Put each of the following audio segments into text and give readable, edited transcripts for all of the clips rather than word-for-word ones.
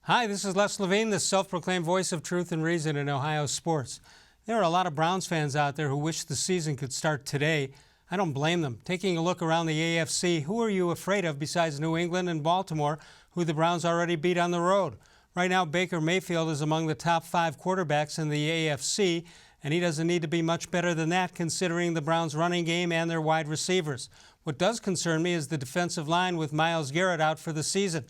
Hi, this is Les Levine, the self-proclaimed voice of truth and reason in Ohio sports. There are a lot of Browns fans out there who wish the season could start today. I don't blame them. Taking a look around the AFC, who are you afraid of besides New England and Baltimore, who the Browns already beat on the road? Right now, Baker Mayfield is among the top 5 quarterbacks in the AFC, and he doesn't need to be much better than that considering the Browns' running game and their wide receivers. What does concern me is the defensive line with Myles Garrett out for the season.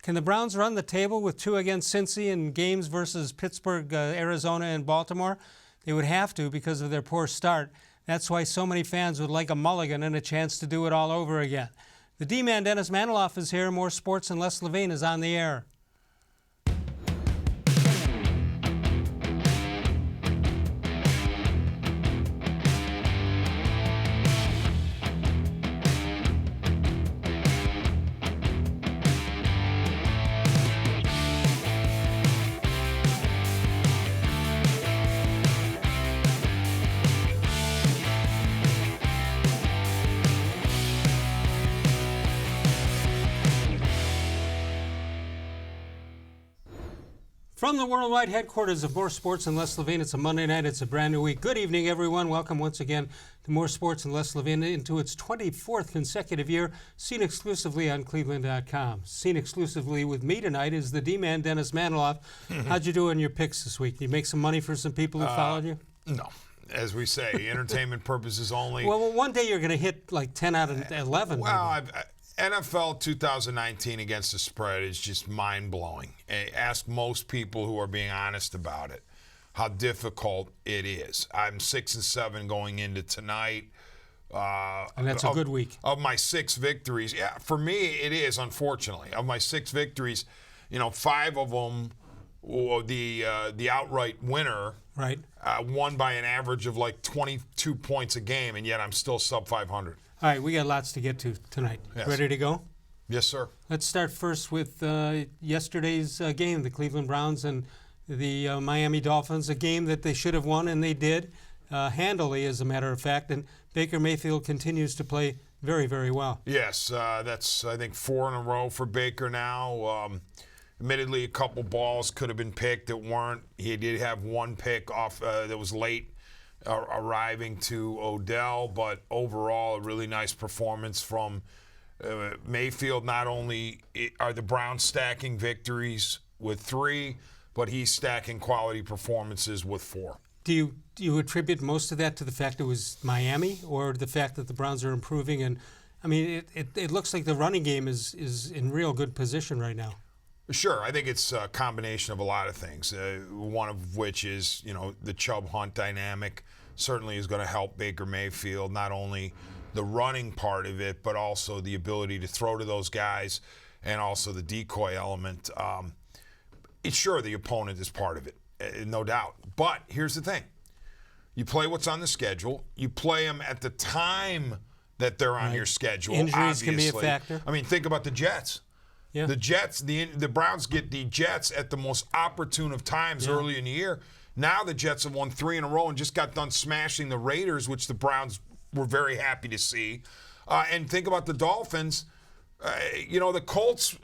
Can the Browns run the table with 2 against Cincy in games versus Pittsburgh, Arizona, and Baltimore? They would have to because of their poor start. That's why so many fans would like a mulligan and a chance to do it all over again. The D-Man Dennis Manoloff is here. More sports and Les Levine is on the air. From the worldwide headquarters of More Sports and Les Levine, it's a Monday night, it's a brand new week. Good evening, everyone. Welcome once again to More Sports and Les Levine into its 24th consecutive year, seen exclusively on cleveland.com. Seen exclusively with me tonight is the D-Man, Dennis Manoloff. How'd you do in your picks this week? Did you make some money for some people who followed you? No. As we say, entertainment purposes only. Well, one day you're going to hit like 10 out of 11. Well, NFL 2019 against the spread is just mind-blowing. Ask most people who are being honest about it how difficult it is. I'm 6-7 going into tonight. And that's a good week. Of my 6 victories, yeah, for me it is, unfortunately. Of my 6 victories, 5 of them, the outright winner, right, won by an average of like 22 points a game, and yet I'm still sub 500. All right, we got lots to get to tonight. Yes. Ready to go? Yes, sir. Let's start first with yesterday's game, the Cleveland Browns and the Miami Dolphins, a game that they should have won, and they did, handily, as a matter of fact. And Baker Mayfield continues to play very, very well. Yes, that's, I think, 4 in a row for Baker now. Admittedly, a couple balls could have been picked that weren't. He did have one pick off that was late arriving to Odell, but overall a really nice performance from Mayfield. Not only are the Browns stacking victories with 3, but he's stacking quality performances with 4. Do you attribute most of that to the fact it was Miami, or the fact that the Browns are improving? And I mean, it looks like the running game is in real good position right now. Sure. I think it's a combination of a lot of things, one of which is, the Chubb-Hunt dynamic certainly is going to help Baker Mayfield, not only the running part of it, but also the ability to throw to those guys and also the decoy element. Sure, the opponent is part of it, no doubt. But here's the thing. You play what's on the schedule. You play them at the time that they're on your schedule. Injuries obviously can be a factor. I mean, think about the Jets. Yeah. The Jets, the Browns get the Jets at the most opportune of times early in the year. Now the Jets have won 3 in a row and just got done smashing the Raiders, which the Browns were very happy to see. And think about the Dolphins. The Colts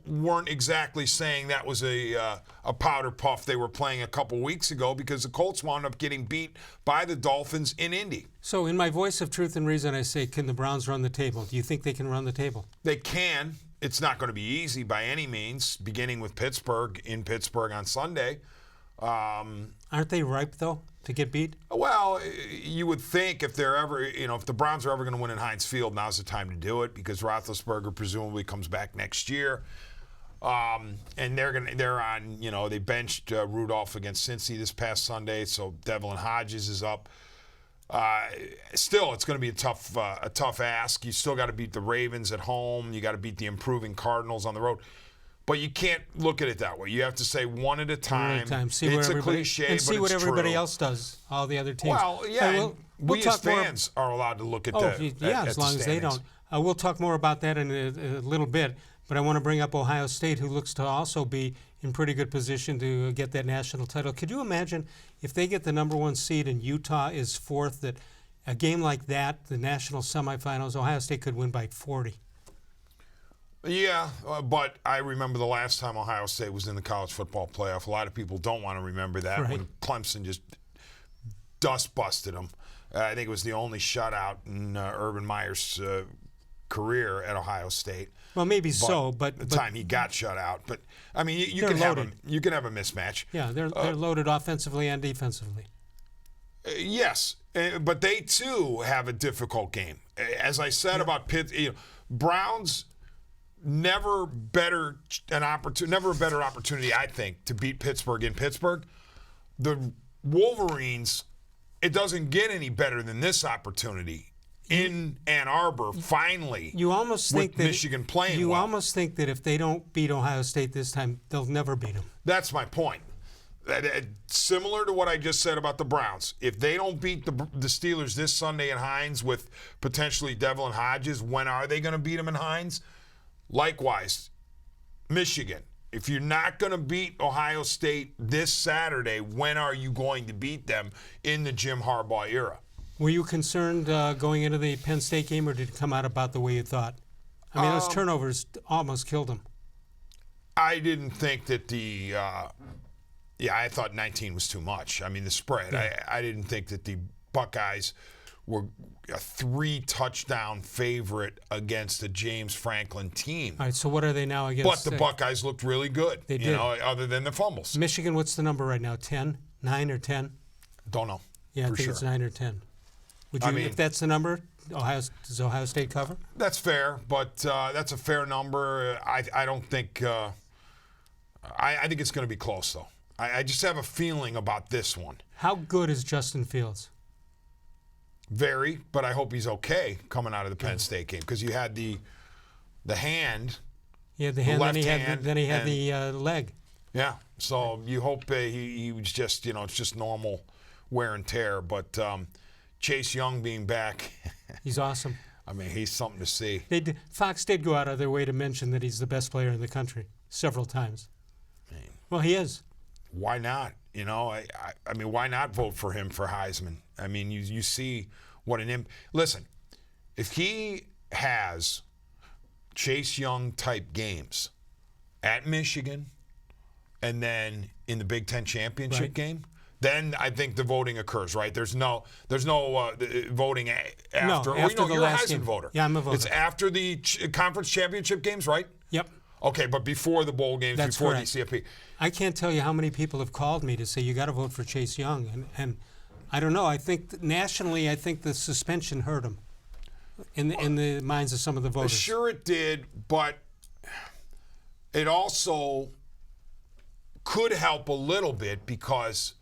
weren't exactly saying that was a powder puff they were playing a couple weeks ago, because the Colts wound up getting beat by the Dolphins in Indy. So in my voice of truth and reason, I say, can the Browns run the table? Do you think they can run the table? They can. It's not going to be easy by any means, beginning with Pittsburgh on Sunday. Aren't they ripe, though, to get beat? Well, you would think if they're ever, if the Browns are ever going to win in Heinz Field, now's the time to do it, because Roethlisberger presumably comes back next year. And they're on, they benched Rudolph against Cincy this past Sunday, so Devlin Hodges is up. Still, it's going to be a tough ask. You still got to beat the Ravens at home. You got to beat the improving Cardinals on the road. But you can't look at it that way. You have to say one at a time. See it's a cliche, and see but what it's everybody true. else does, all the other teams. Well, yeah, we'll we as fans are allowed to look at that. As long as they don't. We'll talk more about that in a little bit. But I want to bring up Ohio State, who looks to also be in pretty good position to get that national title. Could you imagine if they get the number 1 seed and Utah is 4th, that a game like that, the national semifinals, Ohio State could win by 40? Yeah, but I remember the last time Ohio State was in the college football playoff. A lot of people don't want to remember that when Clemson just dust busted them. I think it was the only shutout in Urban Meyer's career at Ohio State. Well, maybe but the time he got shut out. But I mean, you can have a mismatch. Yeah, they're loaded offensively and defensively. Yes, but they too have a difficult game. As I said about Pitt, Browns. Never a better opportunity, I think, to beat Pittsburgh in Pittsburgh. The Wolverines, it doesn't get any better than this opportunity in Ann Arbor. Finally, you almost think that Michigan playing. You almost think that if they don't beat Ohio State this time, they'll never beat them. That's my point. Similar to what I just said about the Browns, if they don't beat the Steelers this Sunday in Hines with potentially Devlin Hodges, when are they going to beat them in Hines? Likewise, Michigan, if you're not going to beat Ohio State this Saturday, when are you going to beat them in the Jim Harbaugh era? Were you concerned going into the Penn State game, or did it come out about the way you thought? I mean, those turnovers almost killed them. I didn't think that I thought 19 was too much. I mean, the spread. Yeah. I didn't think that the Buckeyes were a 3-touchdown favorite against the James Franklin team. All right, so what are they now against? But the Buckeyes looked really good, they did. Other than the fumbles. Michigan, what's the number right now, 10, 9 or 10? Don't know. Yeah, I think it's 9 or 10. Would you, if that's the number, does Ohio State cover? That's fair, but that's a fair number. I don't think I think it's going to be close, though. I just have a feeling about this one. How good is Justin Fields? Very, but I hope he's okay coming out of the Penn State game, because you had the hand. Yeah, the hand. Then he had the leg. Yeah, so you hope he was just it's just normal wear and tear. But Chase Young being back, he's awesome. I mean, he's something to see. Fox did go out of their way to mention that he's the best player in the country several times. Well, he is. Why not? I mean, why not vote for him for Heisman? I mean, you see what listen, if he has Chase Young type games at Michigan and then in the Big Ten championship game, then I think the voting occurs, right? There's no voting after. No, after the you're last a Heisman game. voter. Yeah, I'm a voter. It's after the conference championship games, right? Yep. Okay, but before the bowl games, That's before correct. the CFP. I can't tell you how many people have called me to say you got to vote for Chase Young, and I don't know. I think nationally, I think the suspension hurt him in the minds of some of the voters. Sure, it did, but it also could help a little bit because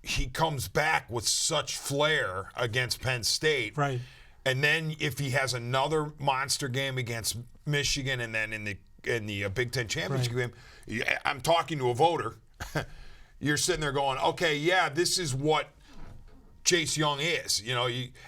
he comes back with such flair against Penn State. Right. And then if he has another monster game against Michigan and then in the Big Ten championship game, I'm talking to a voter. You're sitting there going, okay, yeah, this is what Chase Young is.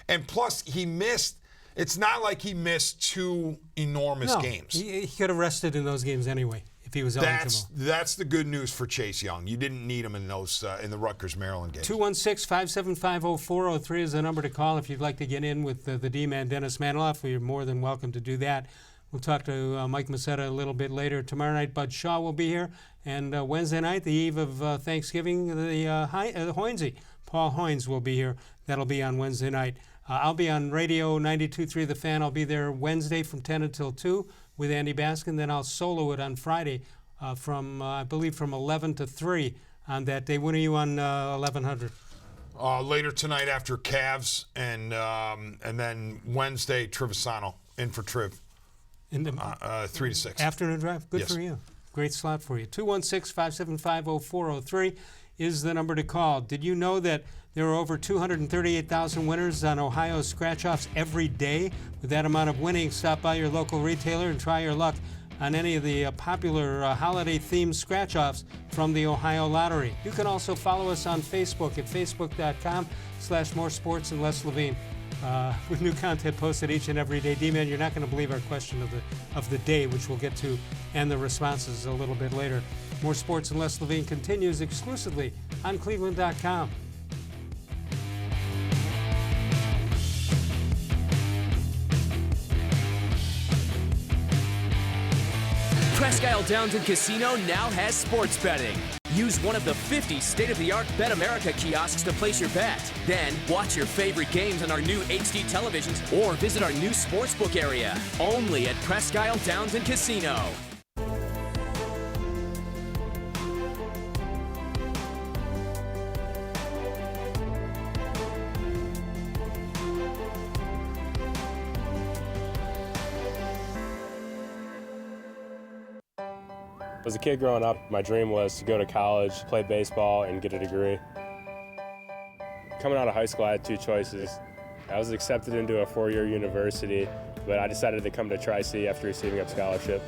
And plus he missed. It's not like he missed two enormous games. He could have rested in those games anyway if he was eligible. That's the good news for Chase Young. You didn't need him in those in the Rutgers Maryland games. 216-575-0403 is the number to call if you'd like to get in with the D-man Dennis Manoloff. You're more than welcome to do that. We'll talk to Mike Masetta a little bit later. Tomorrow night, Bud Shaw will be here. And Wednesday night, the eve of Thanksgiving, the Hoynesy, Paul Hoynes will be here. That'll be on Wednesday night. I'll be on Radio 92.3 The Fan. I'll be there Wednesday from 10 until 2 with Andy Baskin. Then I'll solo it on Friday from 11 to 3 on that day. When are you on 1100? Later tonight after Cavs, and then Wednesday, Trevisano in for Triv. 3 to 6. Afternoon drive? Good Yes. for you. Great slot for you. 216-575-0403 is the number to call. Did you know that there are over 238,000 winners on Ohio scratch-offs every day? With that amount of winning, stop by your local retailer and try your luck on any of the popular holiday-themed scratch-offs from the Ohio Lottery. You can also follow us on Facebook at facebook.com/More Sports and Les Levine. With new content posted each and every day. D-Man, you're not going to believe our question of the day, which we'll get to, and the responses a little bit later. More Sports and Les Levine continues exclusively on cleveland.com. Presque Isle Downton Casino now has sports betting. Use one of the 50 state-of-the-art Bet America kiosks to place your bet. Then, watch your favorite games on our new HD televisions or visit our new sportsbook area. Only at Presque Isle Downton Casino. As a kid growing up, my dream was to go to college, play baseball, and get a degree. Coming out of high school, I had two choices. I was accepted into a four-year university, but I decided to come to Tri-C after receiving a scholarship.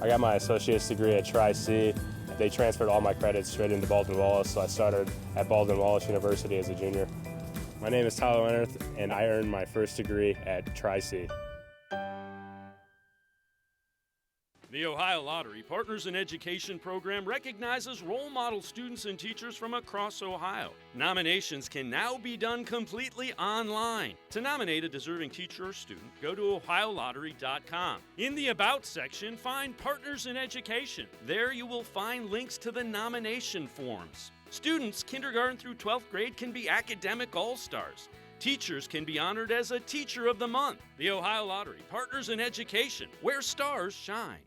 I got my associate's degree at Tri-C. They transferred all my credits straight into Baldwin-Wallace, so I started at Baldwin-Wallace University as a junior. My name is Tyler Leonard, and I earned my first degree at Tri-C. The Ohio Lottery Partners in Education program recognizes role model students and teachers from across Ohio. Nominations can now be done completely online. To nominate a deserving teacher or student, go to ohiolottery.com. In the About section, find Partners in Education. There you will find links to the nomination forms. Students kindergarten through 12th grade can be academic all-stars. Teachers can be honored as a Teacher of the Month. The Ohio Lottery Partners in Education, where stars shine.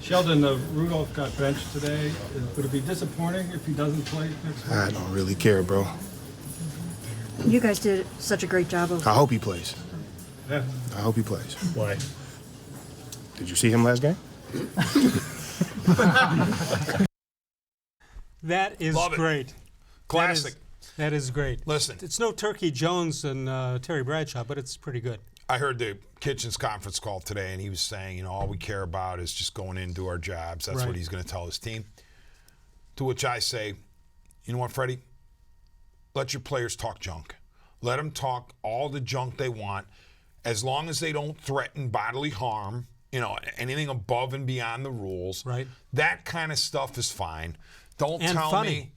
Sheldon, Rudolph got benched today. Would it be disappointing if he doesn't play next week? I don't really care, bro. You guys did such a great job of... I hope he plays. Yeah. I hope he plays. Why? Did you see him last game? That is Love it. great. Classic. That is great. Listen. It's no Turkey Jones and Terry Bradshaw, but it's pretty good. I heard the Kitchens conference call today, and he was saying, all we care about is just going in and do our jobs. That's Right. what he's going to tell his team. To which I say, you know what, Freddie? Let your players talk junk. Let them talk all the junk they want, as long as they don't threaten bodily harm, anything above and beyond the rules. Right. That kind of stuff is fine. Don't And tell funny. me.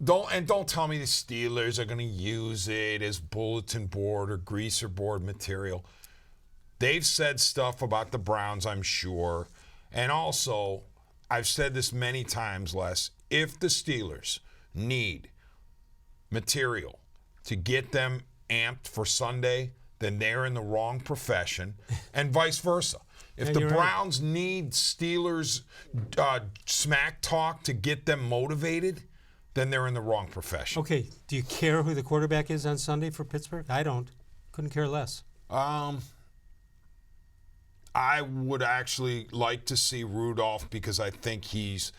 Don't tell me the Steelers are going to use it as bulletin board or greaser board material. They've said stuff about the Browns, I'm sure. And also, I've said this many times, Les, if the Steelers need material to get them amped for Sunday, then they're in the wrong profession, and vice versa. If the you're right. Browns need Steelers smack talk to get them motivated, then they're in the wrong profession. Okay, do you care who the quarterback is on Sunday for Pittsburgh? I don't. Couldn't care less. I would actually like to see Rudolph because I think his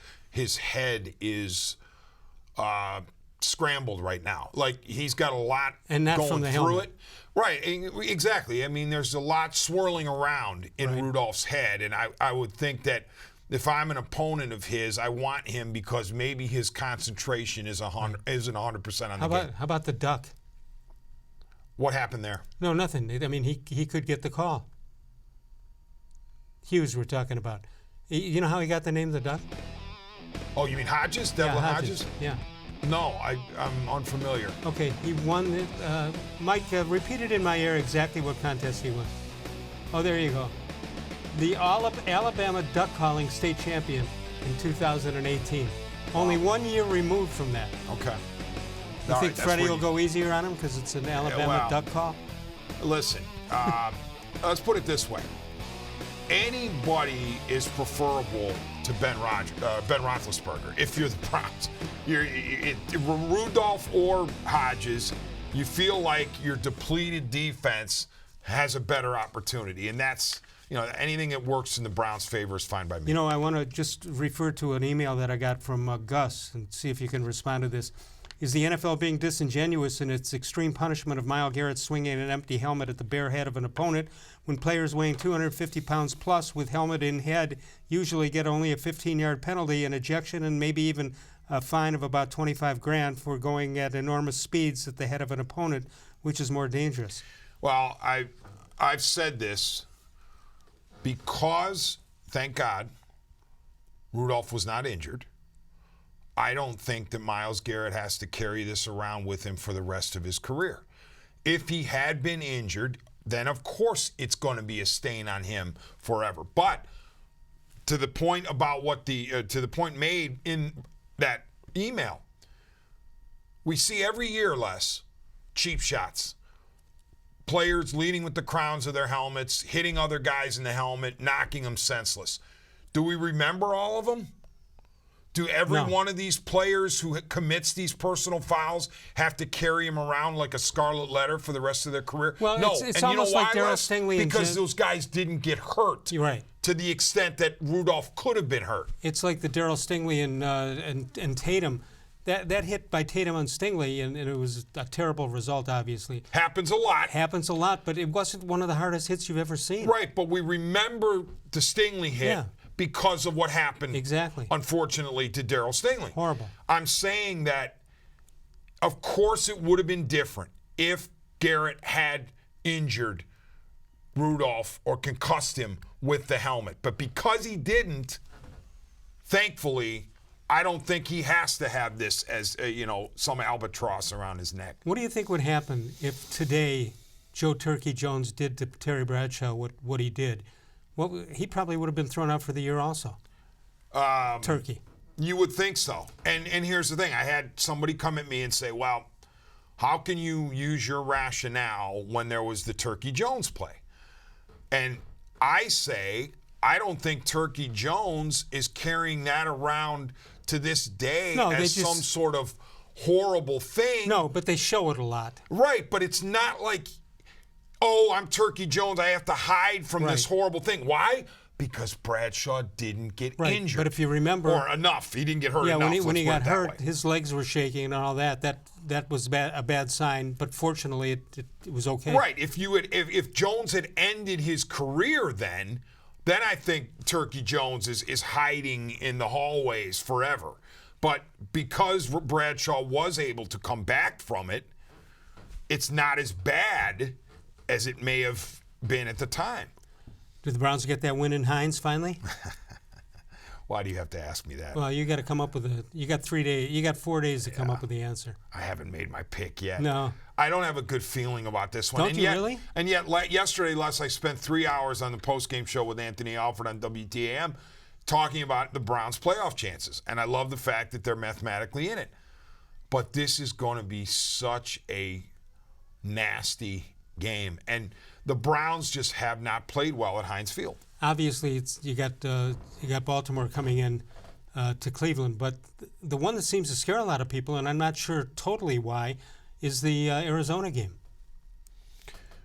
head is scrambled right now. Like, he's got a lot And not going from the through helmet. it. Right, exactly. I mean, there's a lot swirling around in Right. Rudolph's head, and I would think that if I'm an opponent of his, I want him because maybe his concentration isn't 100% on the game. How about the duck? What happened there? No, nothing. I mean, he could get the call. Hughes we're talking about. You know how he got the name the duck? Oh, you mean Hodges? Devlin Hodges? Yeah. No, I'm unfamiliar. Okay, he won it. Mike, repeat it in my ear exactly what contest he won. Oh, there you go. The Alabama duck calling state champion in 2018. Only 1 year removed from that. Okay. You All think right, that's Freddie where will go easier on him because it's an Alabama well, duck call? Listen, let's put it this way. Anybody is preferable to Ben Roethlisberger if you're the Browns. Rudolph or Hodges, you feel like your depleted defense has a better opportunity, and that's anything that works in the Browns' favor is fine by me. I want to just refer to an email that I got from Gus and see if you can respond to this. Is the NFL being disingenuous in its extreme punishment of Myles Garrett swinging an empty helmet at the bare head of an opponent when players weighing 250 pounds plus with helmet in head usually get only a 15-yard penalty, an ejection, and maybe even a fine of about $25,000 for going at enormous speeds at the head of an opponent, which is more dangerous? Well, I've said this because, thank God, Rudolph was not injured. I don't think that Myles Garrett has to carry this around with him for the rest of his career. If he had been injured, then of course it's going to be a stain on him forever. But to the point about what to the point made in that email, we see every year, Les, cheap shots. Players leading with the crowns of their helmets, hitting other guys in the helmet, knocking them senseless. Do we remember all of them? Do every one of these players who commits these personal fouls have to carry him around like a scarlet letter for the rest of their career? Well, no. It's and almost you know like why, Darryl Les? Stingley. Because those guys didn't get hurt. You're right. To the extent that Rudolph could have been hurt. It's like the Darryl Stingley and Tatum. That hit by Tatum on Stingley, and it was a terrible result, obviously. Happens a lot. Happens a lot, but it wasn't one of the hardest hits you've ever seen. Right, but we remember the Stingley hit because of what happened, unfortunately, to Darryl Stingley. Horrible. I'm saying that, of course, it would have been different if Garrett had injured Rudolph or concussed him with the helmet. But because he didn't, thankfully, I don't think he has to have this as, some albatross around his neck. What do you think would happen if today Joe Turkey Jones did to Terry Bradshaw what he did? Well, he probably would have been thrown out for the year also. Turkey. You would think so. And here's the thing. I had somebody come at me and say, well, how can you use your rationale when there was the Turkey Jones play? And I say, I don't think Turkey Jones is carrying that around to this day as some sort of horrible thing. No, but they show it a lot. Right, but it's not like, oh, I'm Turkey Jones, I have to hide from this horrible thing. Why? Because Bradshaw didn't get injured. But if you remember, or enough. He didn't get hurt enough. When he got hurt, his legs were shaking and all that. That was a bad sign, but fortunately it was okay. Right. If Jones had ended his career then I think Turkey Jones is hiding in the hallways forever. But because Bradshaw was able to come back from it, it's not as bad as it may have been at the time. Did the Browns get that win in Hines finally? Why do you have to ask me that? Well, you got to come up with you got 3 days. You got 4 days to come up with the answer. I haven't made my pick yet. No. I don't have a good feeling about this one. Don't you really? And yet, yesterday, Les, I spent 3 hours on the postgame show with Anthony Alford on WTAM talking about the Browns' playoff chances. And I love the fact that they're mathematically in it. But this is going to be such a nasty game. And the Browns just have not played well at Heinz Field. Obviously, you got Baltimore coming in to Cleveland, but the one that seems to scare a lot of people, and I'm not sure totally why, is the Arizona game.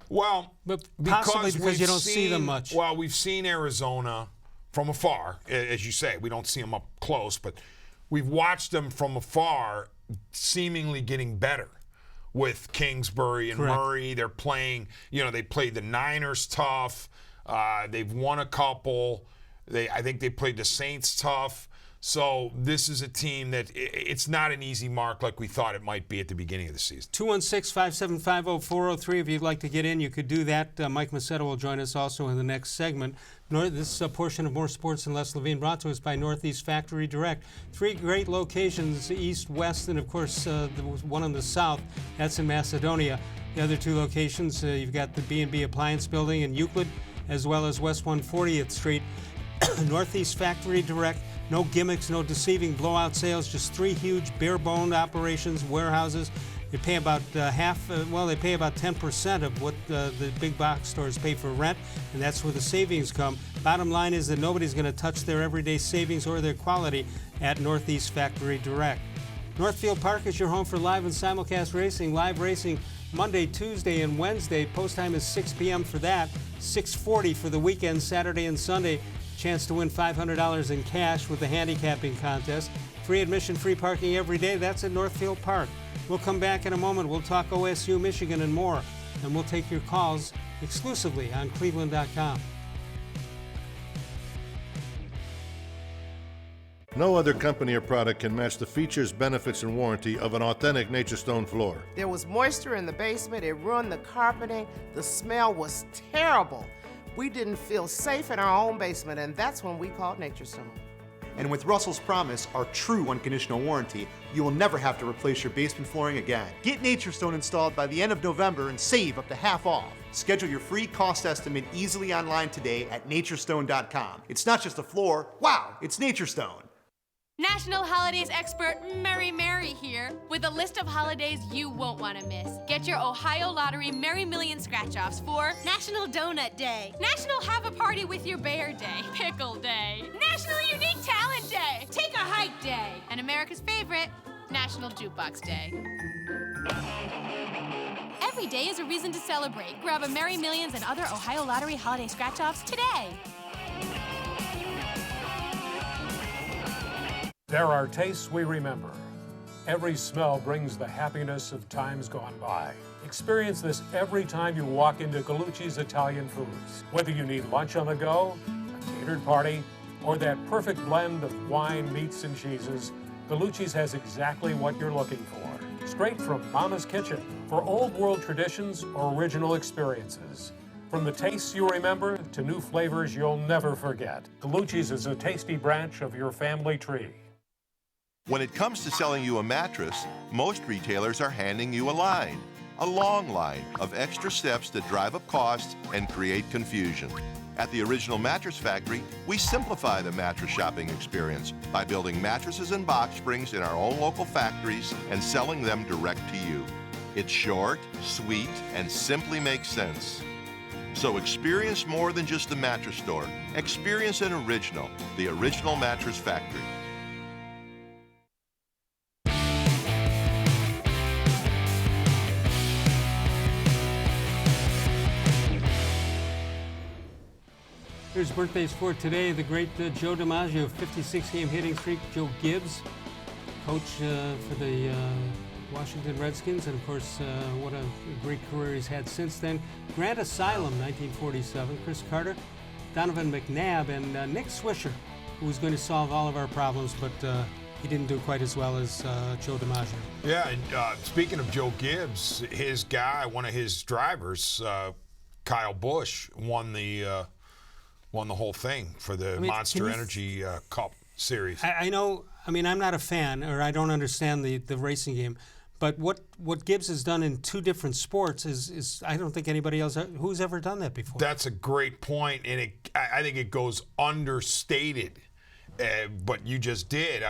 Well, but possibly because you don't see them much. Well, we've seen Arizona from afar, as you say. We don't see them up close, but we've watched them from afar seemingly getting better with Kingsbury and Murray. They're playing, they played the Niners tough. They've won a couple. I think they played the Saints tough. So this is a team that it's not an easy mark like we thought it might be at the beginning of the season. 216-575-0403. If you'd like to get in, you could do that. Mike Macedo will join us also in the next segment. This portion of More Sports and Les Levine brought to us by Northeast Factory Direct. 3 great locations, east, west, and of course the one in the south. That's in Macedonia. The other 2 locations, you've got the B&B Appliance Building in Euclid, as well as West 140th Street. Northeast Factory Direct. No gimmicks, no deceiving blowout sales, just 3 huge bare-boned operations, warehouses. They pay about they pay about 10% of what the big box stores pay for rent, and that's where the savings come. Bottom line is that nobody's going to touch their everyday savings or their quality at Northeast Factory Direct. Northfield Park is your home for live and simulcast racing. Live racing Monday, Tuesday, and Wednesday. Post time is 6 p.m. for that, 6:40 for the weekend, Saturday and Sunday. Chance to win $500 in cash with the handicapping contest. Free admission, free parking every day. That's at Northfield Park. We'll come back in a moment. We'll talk OSU, Michigan, and more. And we'll take your calls exclusively on cleveland.com. No other company or product can match the features, benefits, and warranty of an authentic Nature Stone floor. There was moisture in the basement. It ruined the carpeting. The smell was terrible. We didn't feel safe in our own basement, and that's when we called Nature Stone. And with Russell's Promise, our true unconditional warranty, you will never have to replace your basement flooring again. Get Nature Stone installed by the end of November and save up to half off. Schedule your free cost estimate easily online today at naturestone.com. It's not just a floor, wow, it's Nature Stone. National Holidays expert Mary here with a list of holidays you won't want to miss. Get your Ohio Lottery Merry Million scratch-offs for National Donut Day, National Have a Party with Your Bear Day, Pickle Day, National Unique Talent Day, Take a Hike Day, and America's favorite, National Jukebox Day. Every day is a reason to celebrate. Grab a Merry Millions and other Ohio Lottery holiday scratch-offs today. There are tastes we remember. Every smell brings the happiness of times gone by. Experience this every time you walk into Gallucci's Italian Foods. Whether you need lunch on the go, a catered party, or that perfect blend of wine, meats, and cheeses, Gallucci's has exactly what you're looking for. Straight from Mama's kitchen for old world traditions or original experiences. From the tastes you remember to new flavors you'll never forget. Gallucci's is a tasty branch of your family tree. When it comes to selling you a mattress, most retailers are handing you a long line of extra steps that drive up costs and create confusion. At the Original Mattress Factory, we simplify the mattress shopping experience by building mattresses and box springs in our own local factories and selling them direct to you. It's short, sweet, and simply makes sense. So experience more than just a mattress store. Experience an original, the Original Mattress Factory. Here's birthdays for today. The great Joe DiMaggio, 56-game hitting streak. Joe Gibbs, coach for the Washington Redskins. And, of course, what a great career he's had since then. Grant Asylum, 1947. Chris Carter, Donovan McNabb, and Nick Swisher, who was going to solve all of our problems, but he didn't do quite as well as Joe DiMaggio. Yeah, and speaking of Joe Gibbs, his guy, one of his drivers, Kyle Busch, won the whole thing for the Monster Energy Cup series. I know, I'm not a fan, or I don't understand the racing game, but what Gibbs has done in two different sports is I don't think anybody else who's ever done that before. That's a great point, and I think it goes understated, but you just did.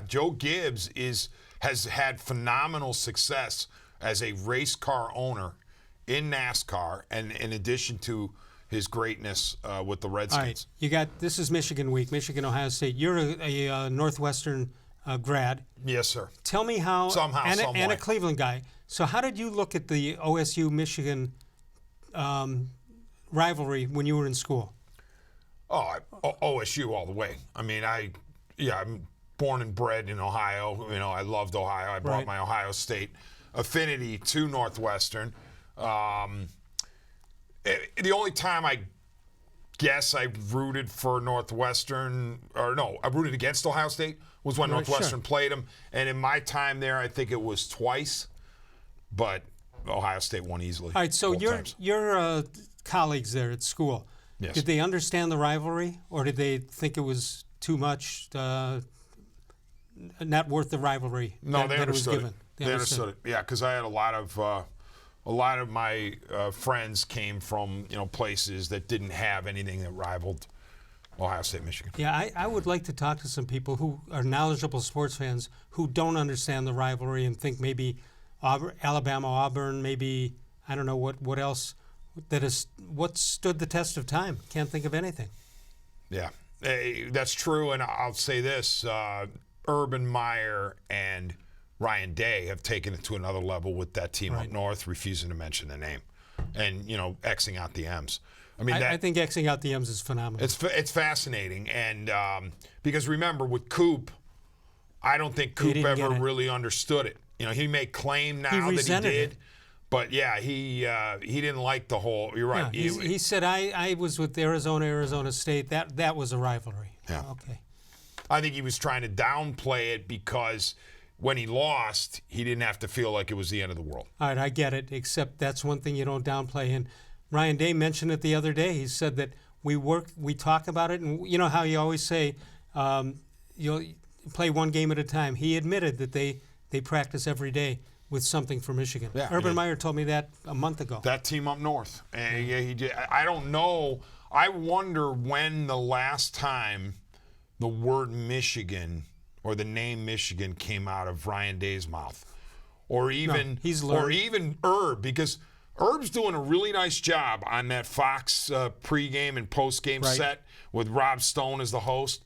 Joe Gibbs has had phenomenal success as a race car owner in NASCAR, and in addition to his greatness with the Redskins. All right, this is Michigan week, Michigan, Ohio State. You're a Northwestern grad. Yes, sir. Tell me how, somehow, and a Cleveland guy. So how did you look at the OSU-Michigan rivalry when you were in school? Oh, OSU all the way. I'm born and bred in Ohio. I loved Ohio. I brought my Ohio State affinity to Northwestern. The only time I guess I rooted for Northwestern, I rooted against Ohio State was when Northwestern played them. And in my time there, I think it was twice, but Ohio State won easily. All right, so your colleagues there at school, did they understand the rivalry, or did they think it was too much, not worth the rivalry? No, they understood it. They understood it. Yeah, because I had a lot of my friends came from places that didn't have anything that rivaled Ohio State, Michigan. Yeah, I would like to talk to some people who are knowledgeable sports fans who don't understand the rivalry and think maybe Alabama, Auburn, maybe I don't know what else what stood the test of time. Can't think of anything. Yeah, that's true, and I'll say this: Urban Meyer and Ryan Day have taken it to another level with that team up north, refusing to mention the name, and Xing out the M's. I think Xing out the M's is phenomenal. It's fascinating, and because remember with Coop, I don't think Coop ever really understood it. He may claim now that he did, but yeah, he didn't like the whole. You're right. Yeah, he said I was with Arizona State. That was a rivalry. Yeah. Okay. I think he was trying to downplay it because when he lost, he didn't have to feel like it was the end of the world. All right, I get it, except that's one thing you don't downplay. And Ryan Day mentioned it the other day. He said that we talk about it, and you know how you always say You'll play one game at a time. He admitted that they practice every day with something for Michigan. Yeah, Urban Meyer told me that a month ago. That team up north. And yeah, he did. I don't know. I wonder when the last time the word Michigan or the name Michigan came out of Ryan Day's mouth. Or even Herb, because Herb's doing a really nice job on that Fox pregame and postgame set with Rob Stone as the host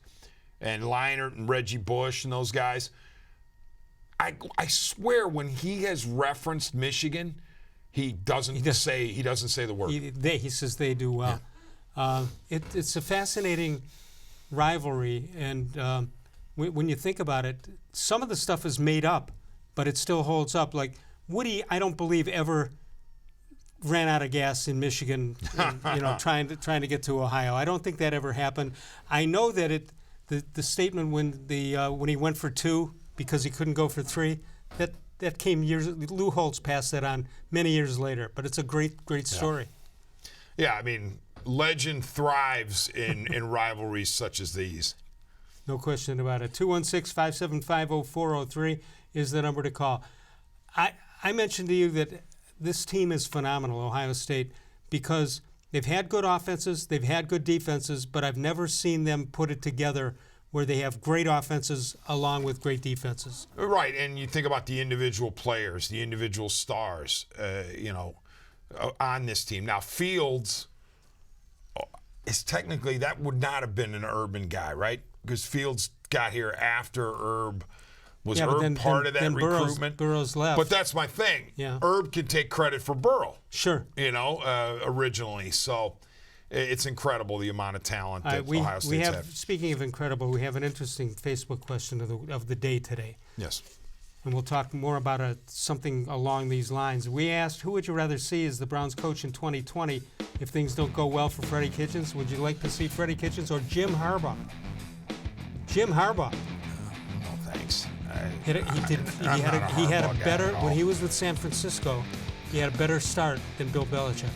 and Leinart and Reggie Bush and those guys. I swear when he has referenced Michigan, he doesn't say the word. He says they do well. Yeah. It's a fascinating rivalry, and when you think about it, some of the stuff is made up, but it still holds up. Like Woody, I don't believe ever ran out of gas in Michigan, trying to get to Ohio. I don't think that ever happened. I know that the statement when he went for 2 because he couldn't go for 3, that came years. Lou Holtz passed that on many years later, but it's a great story. Yeah, I mean, legend thrives in rivalries such as these. No question about it. 216-575-0403 is the number to call. I mentioned to you that this team is phenomenal, Ohio State, because they've had good offenses, they've had good defenses, but I've never seen them put it together where they have great offenses along with great defenses. Right, and you think about the individual players, the individual stars, on this team. Now, Fields is technically, that would not have been an Urban guy, right? Because Fields got here after Herb. Was Herb part of that recruitment? Burrow's left. But that's my thing. Yeah. Herb could take credit for Burrow. Sure. Originally. So it's incredible the amount of talent that Ohio State's had. Speaking of incredible, we have an interesting Facebook question of the day today. Yes. And we'll talk more about something along these lines. We asked, who would you rather see as the Browns coach in 2020 if things don't go well for Freddie Kitchens? Would you like to see Freddie Kitchens or Jim Harbaugh? Jim Harbaugh. No, thanks. He had a better, when he was with San Francisco, he had a better start than Bill Belichick.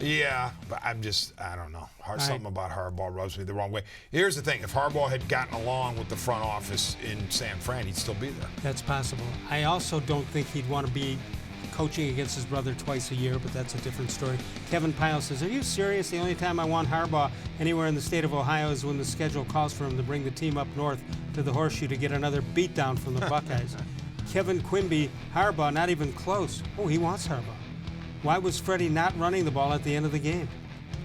Yeah, but I don't know. Something about Harbaugh rubs me the wrong way. Here's the thing. If Harbaugh had gotten along with the front office in San Fran, he'd still be there. That's possible. I also don't think he'd want to be coaching against his brother twice a year, but that's a different story. Kevin Pyle says, are you serious? The only time I want Harbaugh anywhere in the state of Ohio is when the schedule calls for him to bring the team up north to the Horseshoe to get another beatdown from the Buckeyes. Kevin Quimby, Harbaugh, not even close. Oh, he wants Harbaugh. Why was Freddie not running the ball at the end of the game?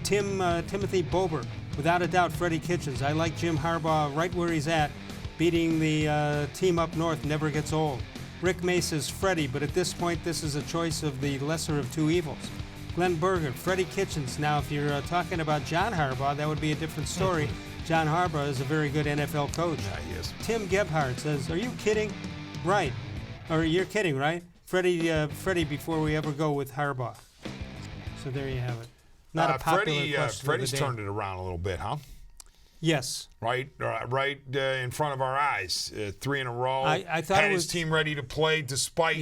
Timothy Bober, without a doubt, Freddie Kitchens. I like Jim Harbaugh right where he's at. Beating the team up north never gets old. Rick May says Freddie, but at this point, this is a choice of the lesser of two evils. Glenn Berger, Freddie Kitchens. Now, if you're talking about John Harbaugh, that would be a different story. John Harbaugh is a very good NFL coach. Yeah, he is. Tim Gebhardt says, are you kidding? Right. Or you're kidding, right? Freddie before we ever go with Harbaugh. So there you have it. Not a popular question. Freddie's turned it around a little bit, huh? Yes. Right in front of our eyes. 3 in a row. I thought had his team ready to play despite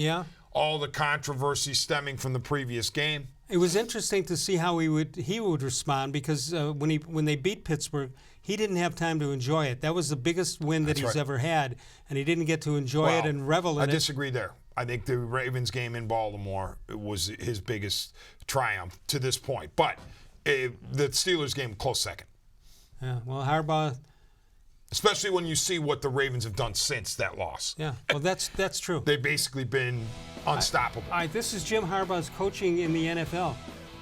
all the controversy stemming from the previous game. It was interesting to see how he would respond because when they beat Pittsburgh, he didn't have time to enjoy it. That was the biggest win that he's ever had, and he didn't get to enjoy it and revel in it. I disagree there. I think the Ravens game in Baltimore was his biggest triumph to this point. But the Steelers game, close second. Yeah, well, Harbaugh... Especially when you see what the Ravens have done since that loss. Yeah, well, that's true. They've basically been unstoppable. This is Jim Harbaugh's coaching in the NFL.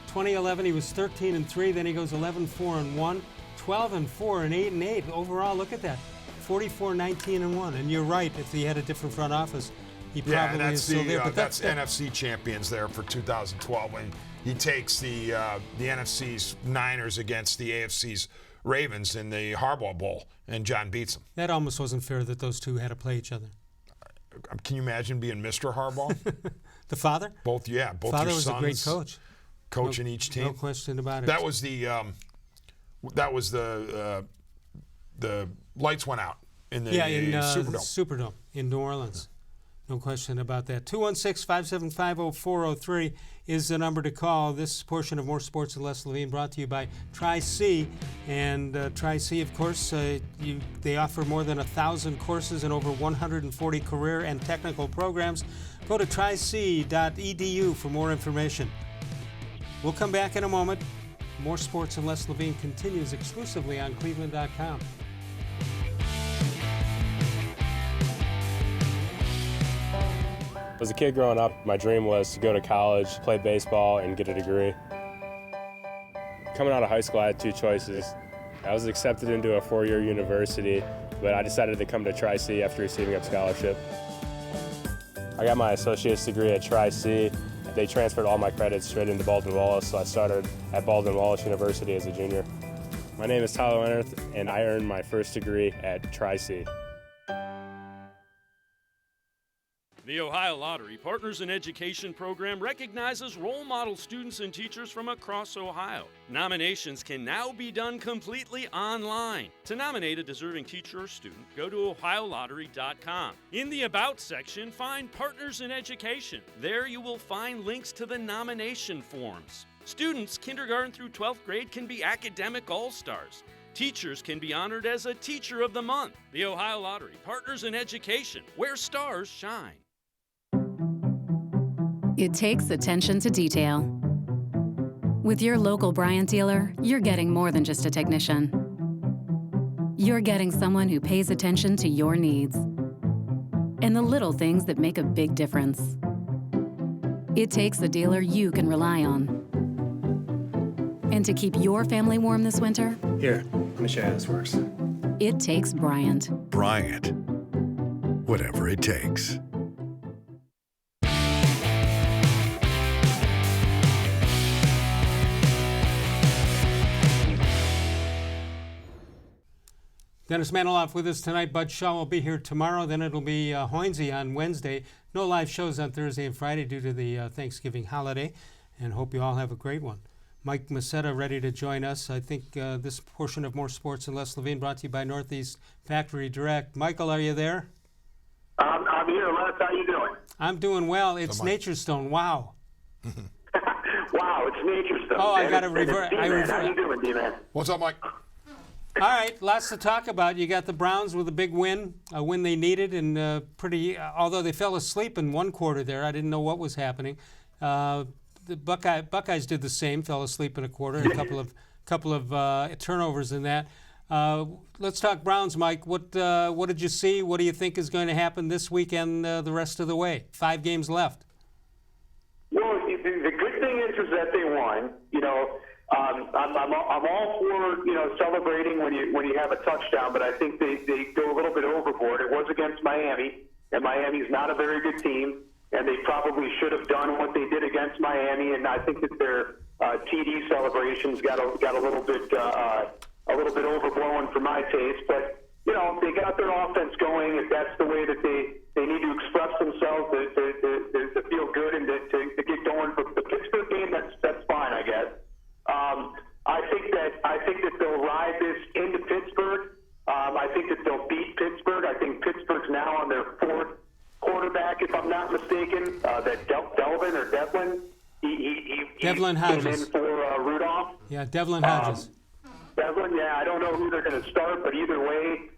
2011, he was 13-3. Then he goes 11-4-1, 12-4, and 8-8. Overall, look at that, 44-19-1. And you're right. If he had a different front office, he probably is still there. But that's NFC champions there for 2012 when he takes the NFC's Niners against the AFC's Ravens in the Harbaugh Bowl, and John beats them. That almost wasn't fair that those two had to play each other. Can you imagine being Mr. Harbaugh? The father? Both father your was sons a great coach. Coaching each team. No question about it. That was the lights went out in the Superdome. Superdome in New Orleans. No question about that. 216-575-0403 is the number to call. This portion of More Sports and Les Levine brought to you by Tri-C. And Tri-C, of course, they offer more than 1,000 courses and over 140 career and technical programs. Go to tric.edu for more information. We'll come back in a moment. More Sports and Les Levine continues exclusively on cleveland.com. As a kid growing up, my dream was to go to college, play baseball, and get a degree. Coming out of high school, I had two choices. I was accepted into a four-year university, but I decided to come to Tri-C after receiving a scholarship. I got my associate's degree at Tri-C. They transferred all my credits straight into Baldwin-Wallace, so I started at Baldwin-Wallace University as a junior. My name is Tyler Leonard, and I earned my first degree at Tri-C. The Ohio Lottery Partners in Education program recognizes role model students and teachers from across Ohio. Nominations can now be done completely online. To nominate a deserving teacher or student, go to ohiolottery.com. In the About section, find Partners in Education. There you will find links to the nomination forms. Students kindergarten through 12th grade can be academic all-stars. Teachers can be honored as a Teacher of the Month. The Ohio Lottery Partners in Education, where stars shine. It takes attention to detail. With your local Bryant dealer, you're getting more than just a technician. You're getting someone who pays attention to your needs and the little things that make a big difference. It takes a dealer you can rely on. And to keep your family warm this winter, Here, let me show you how this works. it takes Bryant. Bryant. Whatever it takes. Dennis Manoloff with us tonight. Bud Shaw will be here tomorrow. Then it'll be Hoynesy on Wednesday. No live shows on Thursday and Friday due to the Thanksgiving holiday. And hope you all have a great one. Mike Macetta ready to join us. I think this portion of More Sports and Les Levine brought to you by Northeast Factory Direct. Michael, are you there? I'm here, Les. How you doing? I'm doing well. It's Nature Stone. Wow. Wow, it's Nature Stone. Oh, I got to revert. How you doing, D-Man? What's up, Mike? All right, lots to talk about. You got the Browns with a big win, a win they needed, and although they fell asleep in one quarter there, I didn't know what was happening. The Buckeyes did the same, fell asleep in a quarter, a couple of turnovers in that. Let's talk Browns, Mike. What did you see? What do you think is going to happen this weekend the rest of the way? 5 games left. Well, the good thing is that they won. You know, I'm all for celebrating when you have a touchdown, but I think they go a little bit overboard. It was against Miami, and Miami's not a very good team, and they probably should have done what they did against Miami. And I think that their TD celebrations got a little bit overblown for my taste. But they got their offense going. If that's the way that they need to express themselves to feel good and to get going for the Pittsburgh game, that's fine, I guess. I think that they'll ride this into Pittsburgh. I think that they'll beat Pittsburgh. I think Pittsburgh's now on their 4th quarterback, if I'm not mistaken. That Devlin or Devlin. Devlin came Hodges. in for Rudolph. Yeah, Devlin Hodges. Devlin, yeah, I don't know who they're going to start, but either way,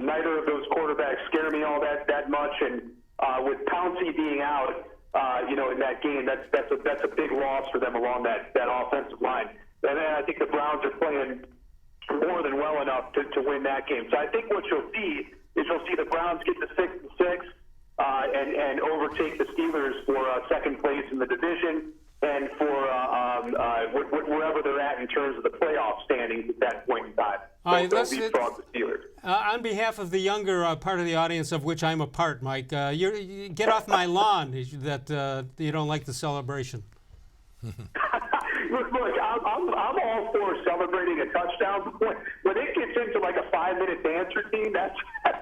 neither of those quarterbacks scare me all that much. And with Pouncey being out, in that game, that's a big loss for them along that offensive line. And then I think the Browns are playing more than well enough to win that game. So I think what you'll see is the Browns get to 6-6 and overtake the Steelers for second place in the division and for wherever they're at in terms of the playoff standings at that point in time. All right, they'll leapfrog the Steelers. On behalf of the younger part of the audience of which I'm a part, Mike, you get off my lawn that you don't like the celebration. Look, I'm all for celebrating a touchdown. When it gets into like a 5-minute dance routine, that's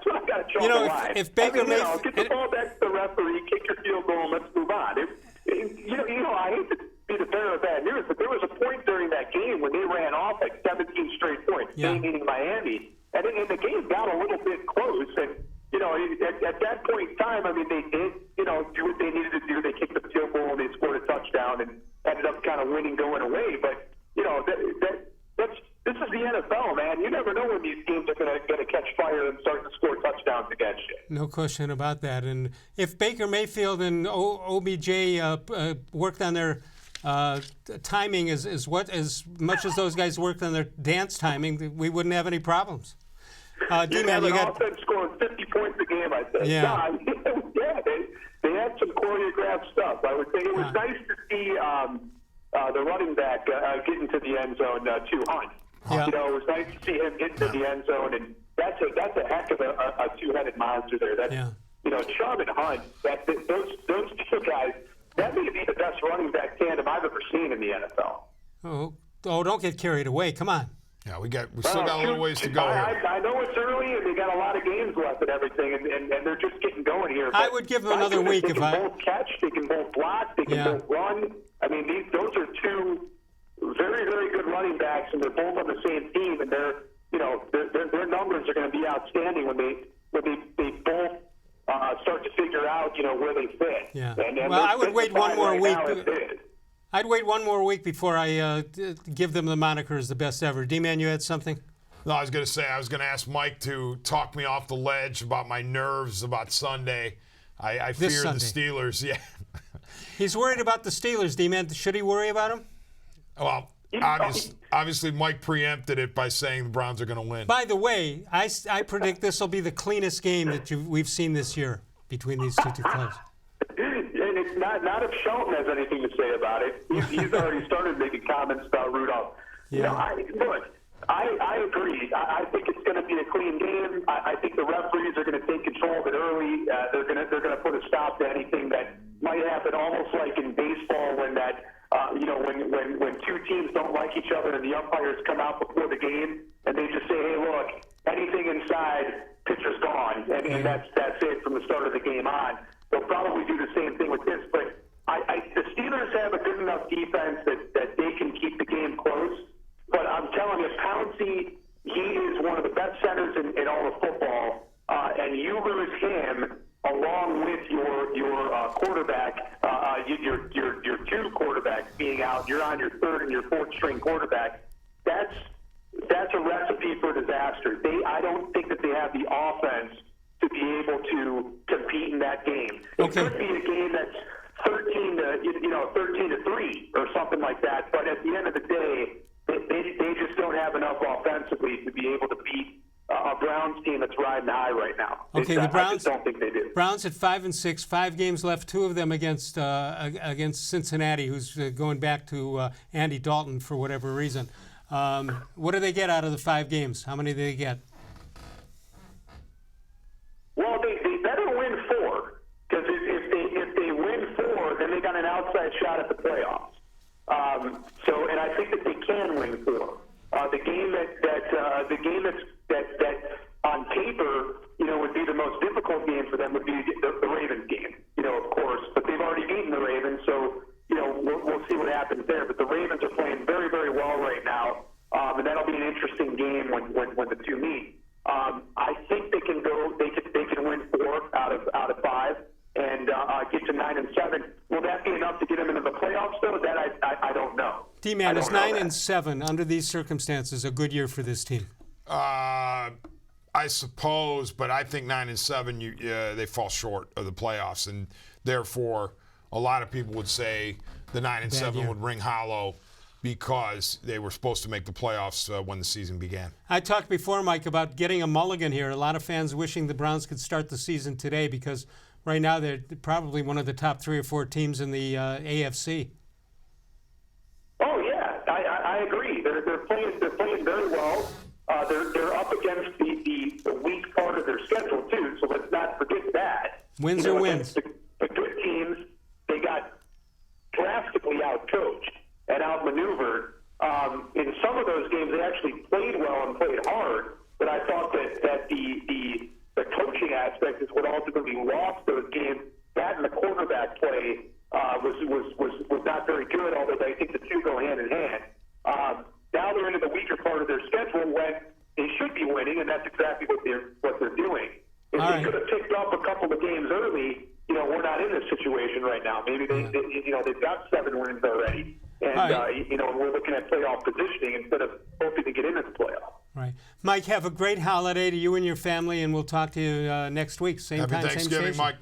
when I got to draw the line. If Baker get the ball back to the referee, kick your field goal, and let's move on. I hate to be the bearer of bad news, but there was a point during that game when they ran off like 17 straight points, they meaning Miami, and the game got a little bit close. And at that point in time, I mean, they ended up kind of winning going away. But, you know, this is the NFL, man. You never know when these teams are going to catch fire and start to score touchdowns against you. No question about that. And if Baker Mayfield and OBJ worked on their timing as much as those guys worked on their dance timing, we wouldn't have any problems. D-Man, you got offense scoring 50 points a game, I think. Yeah. They had some choreographed stuff. I would say it was nice to see the running back get into the end zone, too, Hunt. Yeah. You know, it was nice to see him get into the end zone, and that's a heck of a two-headed monster there. That's, you know, Chubb and Hunt, those two guys, that may be the best running back tandem I've ever seen in the NFL. Oh, don't get carried away. Come on. Yeah, we still got a little ways to go here. I know it's early, and they got a lot of games left and everything, and they're just getting going here. I would give them another week if I... They can both catch, they can both block, they can both run. I mean, those are two very, very good running backs, and they're both on the same team, and their numbers are going to be outstanding when they both start to figure out, you know, where they fit. Yeah. And well, I would wait one more week. Now, I'd wait one more week before I give them the moniker as the best ever. D-Man, you had something? No, I was going to ask Mike to talk me off the ledge about my nerves about Sunday. I fear Sunday. the Steelers. Yeah. He's worried about the Steelers, D-Man. Should he worry about them? Well, obviously Mike preempted it by saying the Browns are going to win. By the way, I predict this will be the cleanest game that we've seen this year between these two clubs. And it's not if Shelton has anything to say about it. He's already started making comments about Rudolph. Yeah. You know, I agree. I think it's going to be a clean game. I think the referees are going to take control of it early. They're going to put a stop to anything that might happen, almost like in baseball when when two teams don't like each other and the umpires come out before the game and they just say, hey, look, anything inside, pitcher's gone, and that's it from the start of the game on. They'll probably do the same thing with this, but the Steelers have a good enough defense that they can keep the game close. But I'm telling you, Pouncey, he is one of the best centers in all of football, and you lose him along with your quarterback, your two quarterbacks being out. You're on your third and your fourth string quarterback. That's a recipe for disaster. I don't think that they have the offense to be able to compete in that game. It could be a game that's 13 to 3 or something like that. But at the end of the day, they just don't have enough offensively to be able to beat a Browns team that's riding high right now. Okay, the Browns. I just don't think they do. Browns at 5-6, 5 games left. 2 of them against Cincinnati, who's going back to Andy Dalton for whatever reason. What do they get out of the 5 games? How many do they get? Well, they better win 4, because if they win 4, then they got an outside shot at the playoffs. And I think that they can win 4. The game that on paper, would be the most difficult game for them would be the Ravens game, of course. But they've already beaten the Ravens, so we'll see what happens there. But the Ravens are playing very, very well right now, and that'll be an interesting game when the two meet. I think they can go. They can win 4 out of 5 and get to 9-7. Will that be enough to get them into the playoffs? Though that I don't know. D-Man, is 9-7 under these circumstances a good year for this team? I suppose, but I think 9-7 they fall short of the playoffs, and therefore a lot of people would say the 9-7 would ring hollow because they were supposed to make the playoffs when the season began. I talked before, Mike, about getting a mulligan here. A lot of fans wishing the Browns could start the season today because right now they're probably one of the top 3 or 4 teams in the AFC. Oh yeah, I agree. They're playing very well. They're up against the weak part of their schedule too. So let's not forget that. Wins or wins. The good teams, they got drastically outcoached and outmaneuvered. In some of those games, they actually played well and played hard. But I thought that the coaching aspect is what ultimately lost those games. That and the quarterback play was not very good. Although I think the two go hand in hand. Now they're into the weaker part of their schedule when they should be winning, and that's exactly what they're doing. If they could have picked up a couple of games early, we're not in this situation right now. Maybe they've got 7 wins already. And, right. we're looking at playoff positioning instead of hoping to get into the playoff. Right. Mike, have a great holiday to you and your family, and we'll talk to you next week. Same Happy time, same Thanksgiving, station. Mike.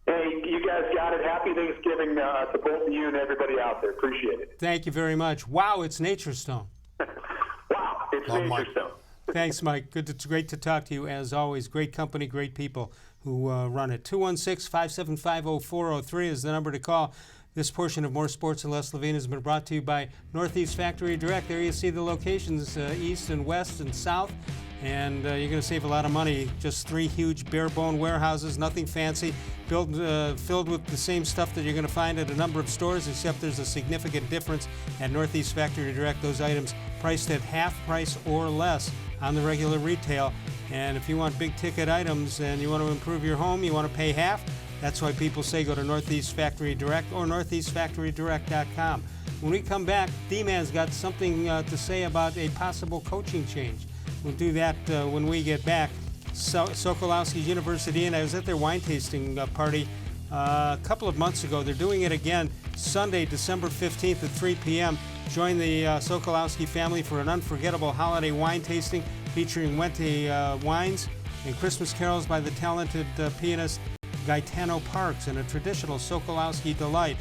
Hey, you guys got it. Happy Thanksgiving to both of you and everybody out there. Appreciate it. Thank you very much. Wow, it's Nature Stone. Wow, it's Nature Stone. Thanks, Mike. It's great to talk to you, as always. Great company, great people who run it. 216-575-0403 is the number to call. This portion of More Sports and Les Levine has been brought to you by Northeast Factory Direct. There you see the locations, east and west and south. And you're going to save a lot of money. Just 3 huge bare-bone warehouses, nothing fancy, filled with the same stuff that you're going to find at a number of stores, except there's a significant difference at Northeast Factory Direct. Those items priced at half price or less on the regular retail. And if you want big-ticket items and you want to improve your home, you want to pay half, that's why people say go to Northeast Factory Direct or northeastfactorydirect.com. When we come back, D-Man's got something to say about a possible coaching change. We'll do that when we get back. Sokolowski University, and I was at their wine tasting party a couple of months ago. They're doing it again Sunday, December 15th at 3 p.m. Join the Sokolowski family for an unforgettable holiday wine tasting featuring Wente wines and Christmas carols by the talented pianist Gaetano Parks and a traditional Sokolowski delight.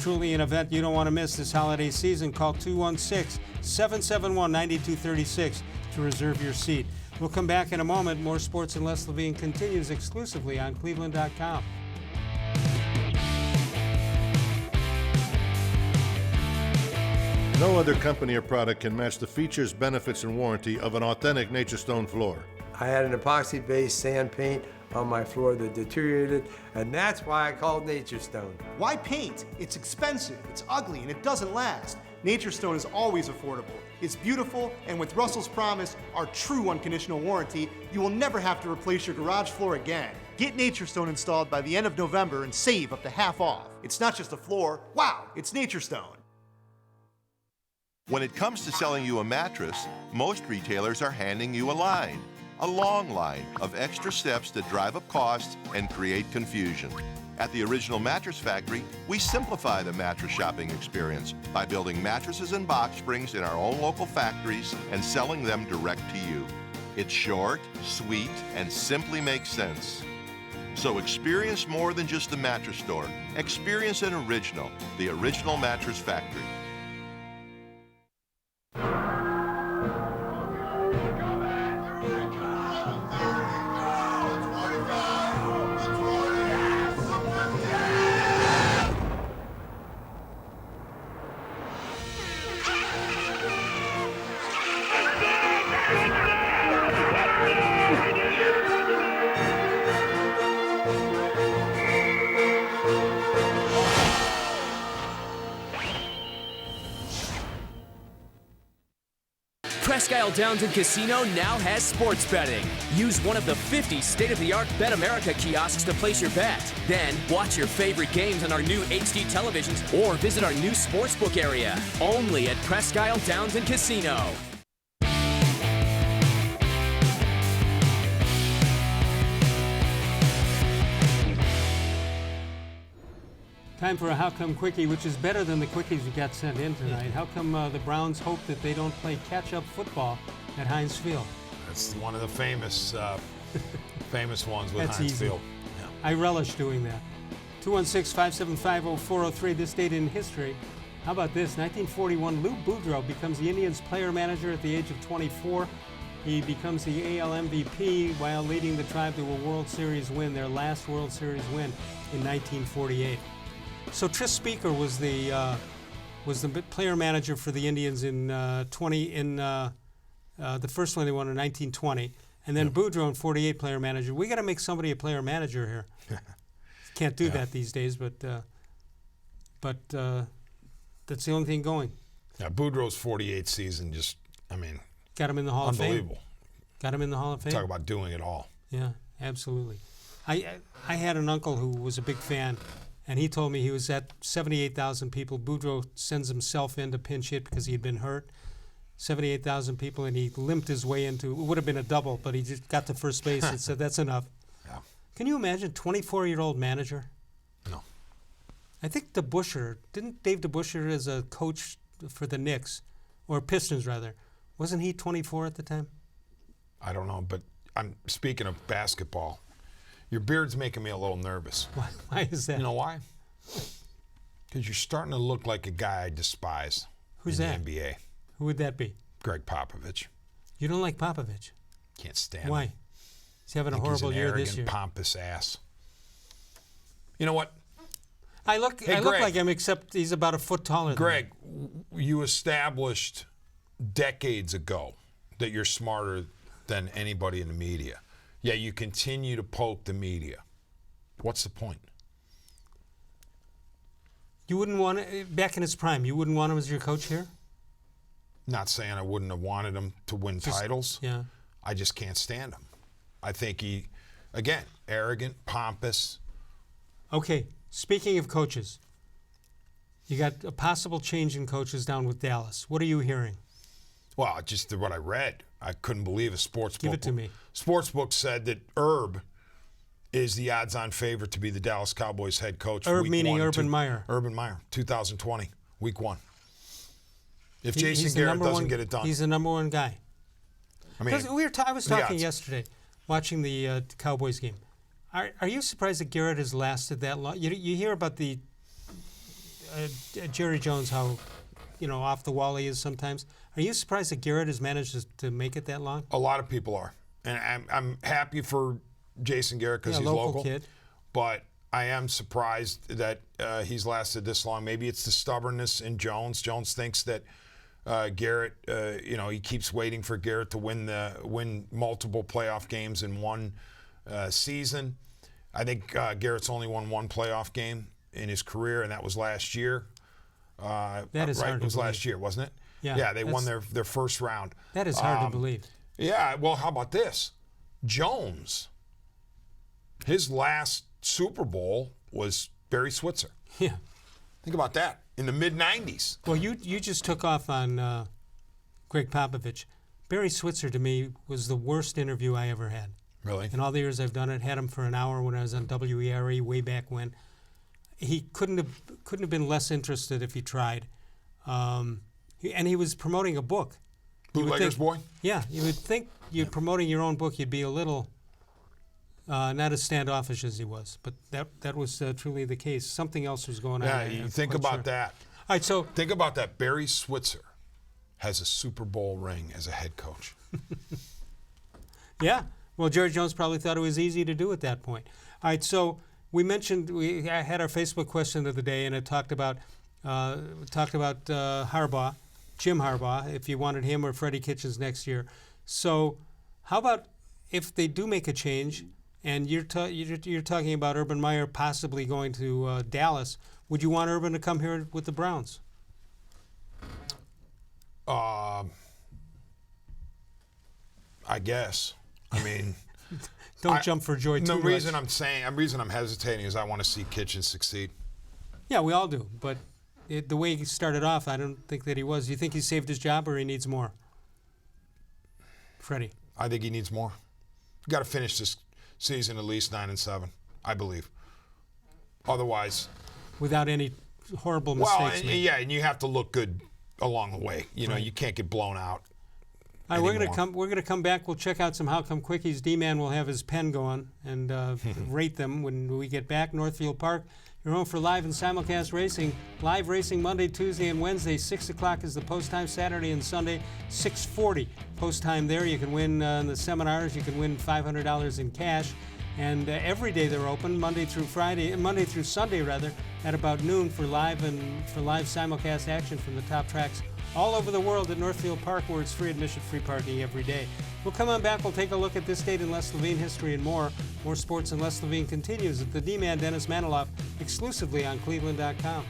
Truly an event you don't want to miss this holiday season. Call 216-771-9236 to reserve your seat. We'll come back in a moment. More Sports and Les Levine continues exclusively on cleveland.com. No other company or product can match the features, benefits, and warranty of an authentic Nature Stone floor. I had an epoxy-based sand paint on my floor that deteriorated, and that's why I called Nature Stone. Why paint? It's expensive, it's ugly, and it doesn't last. Nature Stone is always affordable. It's beautiful, and with Russell's Promise, our true unconditional warranty, you will never have to replace your garage floor again. Get Nature Stone installed by the end of November and save up to half off. It's not just a floor, wow, it's Nature Stone. When it comes to selling you a mattress, most retailers are handing you a line. A long line of extra steps that drive up costs and create confusion. At the Original Mattress Factory, we simplify the mattress shopping experience by building mattresses and box springs in our own local factories and selling them direct to you. It's short, sweet, and simply makes sense. So experience more than just a mattress store. Experience an original, the Original Mattress Factory. Presque Isle Downton Casino now has sports betting. Use one of the 50 state-of-the-art Bet America kiosks to place your bet. Then, watch your favorite games on our new HD televisions or visit our new sportsbook area. Only at Presque Isle Downton Casino. Time for a How Come Quickie, which is better than the quickies we got sent in tonight. How come the Browns hope that they don't play catch-up football at Heinz Field? That's one of the famous famous ones with That's Heinz easy. Field. Yeah. I relish doing that. 216-575-0403, this date in history. How about this? 1941, Lou Boudreau becomes the Indians player manager at the age of 24. He becomes the AL MVP while leading the Tribe to a World Series win, their last World Series win in 1948. So Tris Speaker was the player manager for the Indians in the first one they won in 1920, and then Boudreau in 48 player manager. We got to make somebody a player manager here. Can't do that these days, but that's the only thing going. Yeah, Boudreau's 48 season just, got him in the Hall of Fame. Unbelievable. Got him in the Hall of Fame. Talk about doing it all. Yeah, absolutely. I had an uncle who was a big fan. And he told me he was at 78,000 people. Boudreau sends himself in to pinch hit because he had been hurt. 78,000 people, and he limped his way into, it would have been a double, but he just got to first base and said, that's enough. Yeah. Can you imagine 24-year-old manager? No. I think didn't Dave DeBusschere as a coach for the Knicks, or Pistons rather, wasn't he 24 at the time? I don't know, but I'm speaking of basketball. Your beard's making me a little nervous. Why is that? You know why? Because you're starting to look like a guy I despise. Who's in that? The NBA. Who would that be? Greg Popovich. You don't like Popovich? Can't stand him. Why? He's having a He's horrible an year arrogant, this year. pompous ass. You know what? I look like him, except he's about a foot taller Greg, than me. you established decades ago that you're smarter than anybody in the media. Yet you continue to poke the media. What's the point? You wouldn't want back in his prime, you wouldn't want him as your coach here? Not saying I wouldn't have wanted him to win titles. Yeah. I just can't stand him. I think he, again, arrogant, pompous. Okay, speaking of coaches, you got a possible change in coaches down with Dallas. What are you hearing? Well, just what I read. I couldn't believe a sports book. Give it to me. Sportsbook said that Herb is the odds-on favorite to be the Dallas Cowboys head coach. Herb week meaning 1 Urban Meyer. Urban Meyer, 2020, week 1. If He's Jason the Garrett number doesn't one- get it done. He's the number one guy. I mean, I was talking odds? yesterday, watching the Cowboys game. Are you surprised that Garrett has lasted that long? You hear about the Jerry Jones, how off the wall he is sometimes. Are you surprised that Garrett has managed to make it that long? A lot of people are, and I'm happy for Jason Garrett because he's local kid. But I am surprised that he's lasted this long. Maybe it's the stubbornness in Jones. Jones thinks that Garrett, he keeps waiting for Garrett to win multiple playoff games in one season. I think Garrett's only won one playoff game in his career, and that was last year. That is hard to It was believe. last year, wasn't it? Yeah, they won their first round. That is hard to believe. Yeah, well, how about this? Jones, his last Super Bowl was Barry Switzer. Yeah. Think about that, in the mid-'90s. Well, you just took off on Greg Popovich. Barry Switzer, to me, was the worst interview I ever had. Really? In all the years I've done it, had him for an hour when I was on WERE way back when. He couldn't have been less interested if he tried. And he was promoting a book. Bootlegger's Boy? Yeah, you would think you're promoting your own book, you'd be a little not as standoffish as he was, but that was truly the case. Something else was going on. Yeah, you think about that. All right, so think about that. Barry Switzer has a Super Bowl ring as a head coach. Yeah. Well, Jerry Jones probably thought it was easy to do at that point. All right, so we mentioned we had our Facebook question of the day, and it talked about Harbaugh, Jim Harbaugh, if you wanted him or Freddie Kitchens next year. So, how about if they do make a change, and you're talking about Urban Meyer possibly going to Dallas? Would you want Urban to come here with the Browns? I guess. I mean, don't jump for joy too much. The reason I'm hesitating is I want to see Kitchens succeed. Yeah, we all do. But the way he started off, I don't think that he was. Do you think he saved his job or he needs more? Freddie. I think he needs more. You've got to finish this season at least 9-7, I believe. Otherwise, without any horrible mistakes. And you have to look good along the way. You know, you can't get blown out. All right, we're gonna come back. We'll check out some How Come Quickies. D-Man will have his pen going and rate them when we get back. Northfield Park, you're home for live and simulcast racing. Live racing Monday, Tuesday, and Wednesday. 6 o'clock is the post time. Saturday and Sunday, 6:40 post time there. You can win in the seminars. You can win $500 in cash. And every day they're open, Monday through Sunday rather, at about noon for live simulcast action from the top tracks all over the world at Northfield Park, where it's free admission, free parking every day. We'll come on back. We'll take a look at this date in Les Levine history and more. More sports in Les Levine continues at the D-Man Dennis Manoloff, exclusively on cleveland.com.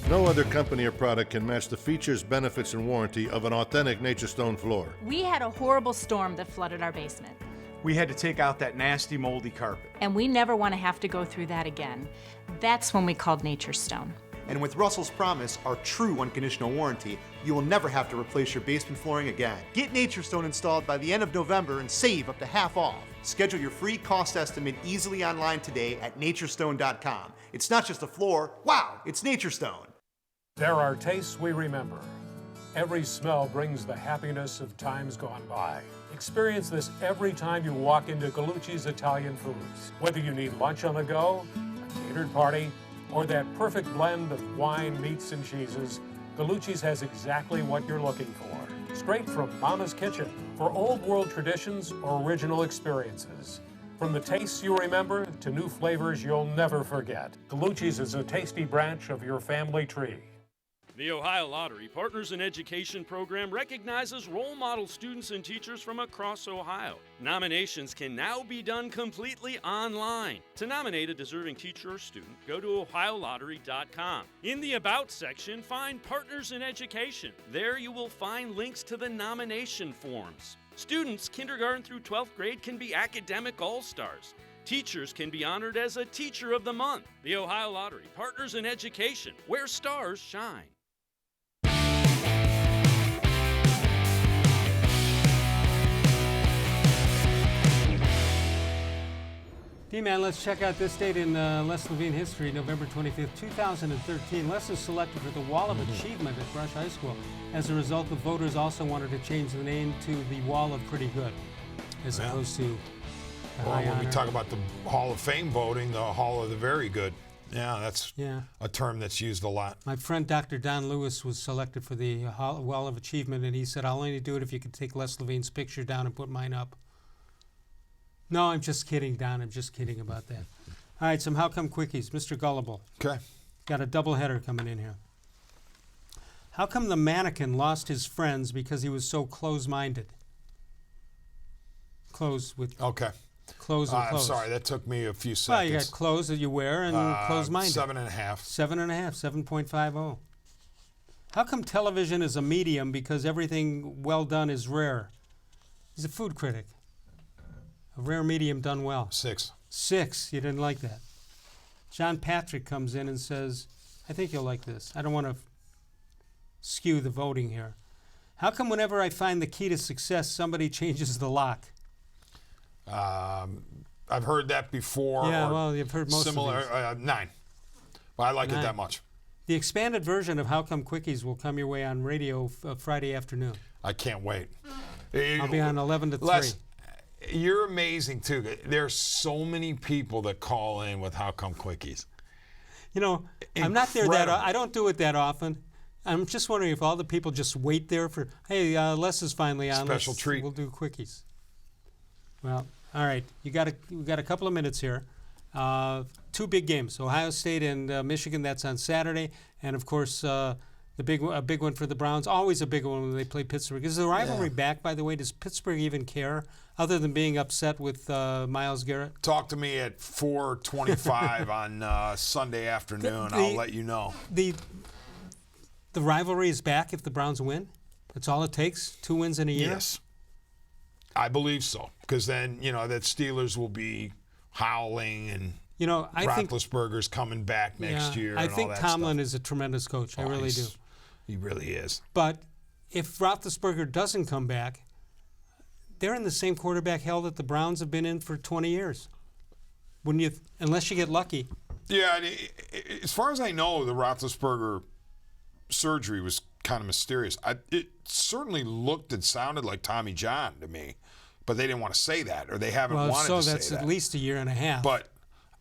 No other company or product can match the features, benefits, and warranty of an authentic Nature Stone floor. We had a horrible storm that flooded our basement. We had to take out that nasty moldy carpet. And we never want to have to go through that again. That's when we called Nature Stone. And with Russell's Promise, our true unconditional warranty, you will never have to replace your basement flooring again. Get Nature Stone installed by the end of November and save up to half off. Schedule your free cost estimate easily online today at cleveland.com. It's not just a floor, wow, it's Nature Stone. There are tastes we remember. Every smell brings the happiness of times gone by. Experience this every time you walk into Gallucci's Italian Foods. Whether you need lunch on the go, a catered party, or that perfect blend of wine, meats, and cheeses, Gallucci's has exactly what you're looking for. Straight from Mama's Kitchen for old world traditions or original experiences. From the tastes you remember to new flavors you'll never forget, Gallucci's is a tasty branch of your family tree. The Ohio Lottery Partners in Education program recognizes role model students and teachers from across Ohio. Nominations can now be done completely online. To nominate a deserving teacher or student, go to ohiolottery.com. In the About section, find Partners in Education. There you will find links to the nomination forms. Students, kindergarten through 12th grade, can be academic all-stars. Teachers can be honored as a Teacher of the Month. The Ohio Lottery Partners in Education, where stars shine. D-Man, let's check out this date in Les Levine history, November 25th, 2013. Les is selected for the Wall of Achievement at Brush High School. As a result, the voters also wanted to change the name to the Wall of Pretty Good, as opposed to the Well, High when Honor. we talk about the Hall of Fame voting, the Hall of the Very Good. Yeah, that's Yeah. a term that's used a lot. My friend Dr. Don Lewis was selected for the Wall of Achievement, and he said, I'll only do it if you could take Les Levine's picture down and put mine up. No, I'm just kidding, Don. I'm just kidding about that. All right, some How Come Quickies. Mr. Gullible. Okay. Got a doubleheader coming in here. How come the mannequin lost his friends because he was so close-minded? Close with... Okay. Close and close. I'm sorry, that took me a few seconds. Well, you got clothes that you wear and close-minded. 7.5. 7.5, 7.50. How come television is a medium because everything well done is rare? He's a food critic. A rare medium done well. 6. 6. You didn't like that. John Patrick comes in and says, I think you'll like this. I don't want to skew the voting here. How come whenever I find the key to success, somebody changes the lock? I've heard that before. Yeah, well, you've heard most similar, of these. 9. Well, I like 9. it that much. The expanded version of How Come Quickies will come your way on radio Friday afternoon. I can't wait. I'll be on 11 to 3. Les, you're amazing, too. There's so many people that call in with How Come Quickies. You know, I'm not there that I don't do it that often. I'm just wondering if all the people just wait there for, hey, Les is finally on. Special treat. We'll do quickies. Well, all right. We got a couple of minutes here. 2 big games: Ohio State and Michigan. That's on Saturday, and of course, a big one for the Browns. Always a big one when they play Pittsburgh. Is the rivalry back? By the way, does Pittsburgh even care, other than being upset with Myles Garrett? Talk to me at 4:25 on Sunday afternoon. I'll let you know. The rivalry is back if the Browns win. That's all it takes. 2 wins in a year. Yes, I believe so. Because then that Steelers will be howling and I think Roethlisberger's coming back next year. I and think all that Tomlin stuff. is a tremendous coach. I really do. He really is. But if Roethlisberger doesn't come back, they're in the same quarterback hell that the Browns have been in for 20 years. Wouldn't you? Unless you get lucky. Yeah, as far as I know, the Roethlisberger surgery was kind of mysterious. It certainly looked and sounded like Tommy John to me, but they didn't want to say that, or they haven't wanted to say that. So that's at least a year and a half. But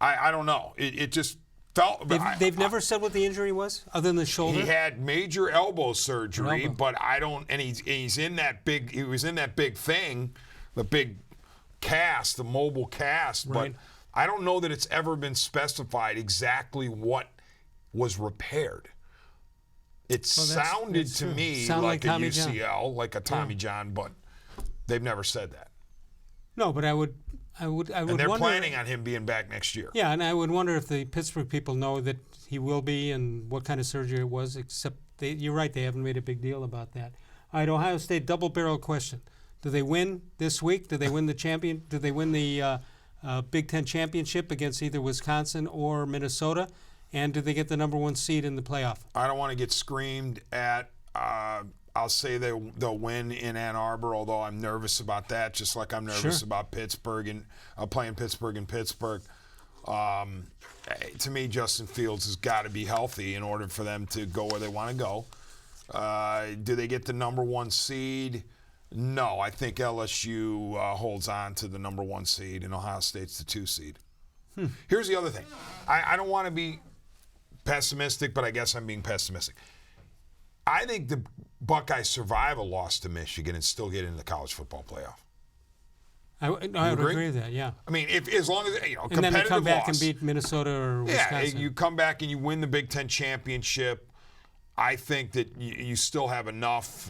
I don't know. It just felt. They've never said what the injury was, other than the shoulder. He had major elbow surgery, but I don't. And he's in that big. He was in that big thing, the big cast, the mobile cast. Right. But I don't know that it's ever been specified exactly what was repaired. It sounded to me like a UCL, like a Tommy John, but they've never said that. No, but I would and they're planning on him being back next year. Yeah, and I would wonder if the Pittsburgh people know that he will be and what kind of surgery it was, except you're right, they haven't made a big deal about that. All right, Ohio State, double-barrel question. Do they win this week? Do they win the Big Ten championship against either Wisconsin or Minnesota? And do they get the number 1 seed in the playoff? I don't want to get screamed at. I'll say they'll win in Ann Arbor, although I'm nervous about that, just like I'm nervous about Pittsburgh and playing Pittsburgh in Pittsburgh. To me, Justin Fields has got to be healthy in order for them to go where they want to go. Do they get the number 1 seed? No, I think LSU holds on to the number 1 seed, and Ohio State's the 2 seed. Here's the other thing. I don't want to be pessimistic, but I guess I'm being pessimistic. I think the Buckeyes survive a loss to Michigan and still get into the college football playoff. I would agree with that, yeah. I mean, as long as, competitive and then they come back loss, and beat Minnesota or Wisconsin. Yeah, you come back and you win the Big Ten championship. I think that you still have enough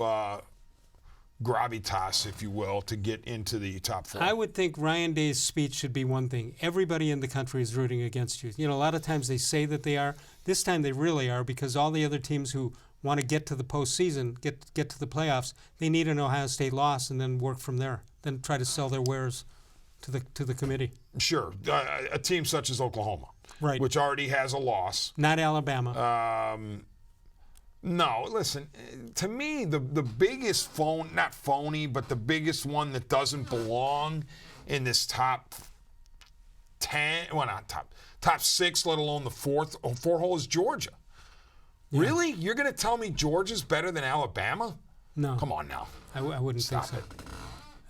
gravitas, if you will, to get into the top 4. I would think Ryan Day's speech should be one thing. Everybody in the country is rooting against you. You know, a lot of times they say that they are. This time they really are, because all the other teams who want to get to the postseason, get to the playoffs, they need an Ohio State loss and then work from there. Then try to sell their wares to the committee. Sure. A team such as Oklahoma, right, which already has a loss. Not Alabama. No, listen, to me, the biggest not phony, but the biggest one that doesn't belong in this top 10, well, not top 6, let alone the 4 hole is Georgia. Yeah. Really? You're going to tell me Georgia's better than Alabama? No. Come on now. I wouldn't Stop think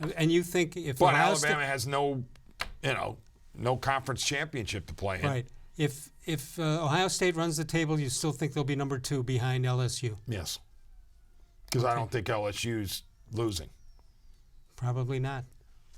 so. it. And you think if But Ohio Alabama State, has no conference championship to play in. right? If Ohio State runs the table, you still think they'll be number 2 behind LSU? Yes. Because I don't think LSU's losing. Probably not.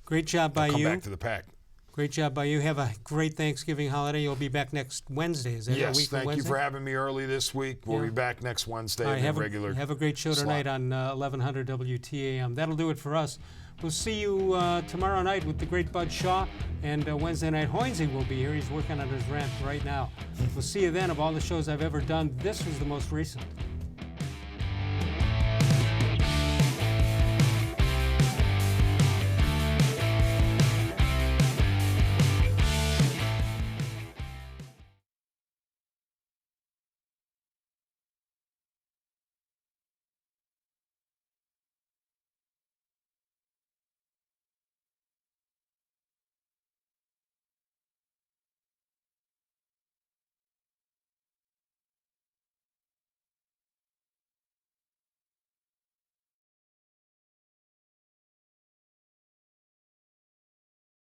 Great job by They'll you. Come back to the pack. Great job by you. Have a great Thanksgiving holiday. You'll be back next Wednesday. Is that a week Yes, thank you Wednesday? for having me early this week. We'll be back next Wednesday. All right, have regular a great show tonight on 1100 WTAM. That'll do it for us. We'll see you tomorrow night with the great Bud Shaw, and Wednesday night Hoynesy will be here. He's working on his rant right now. We'll see you then. Of all the shows I've ever done, this was the most recent.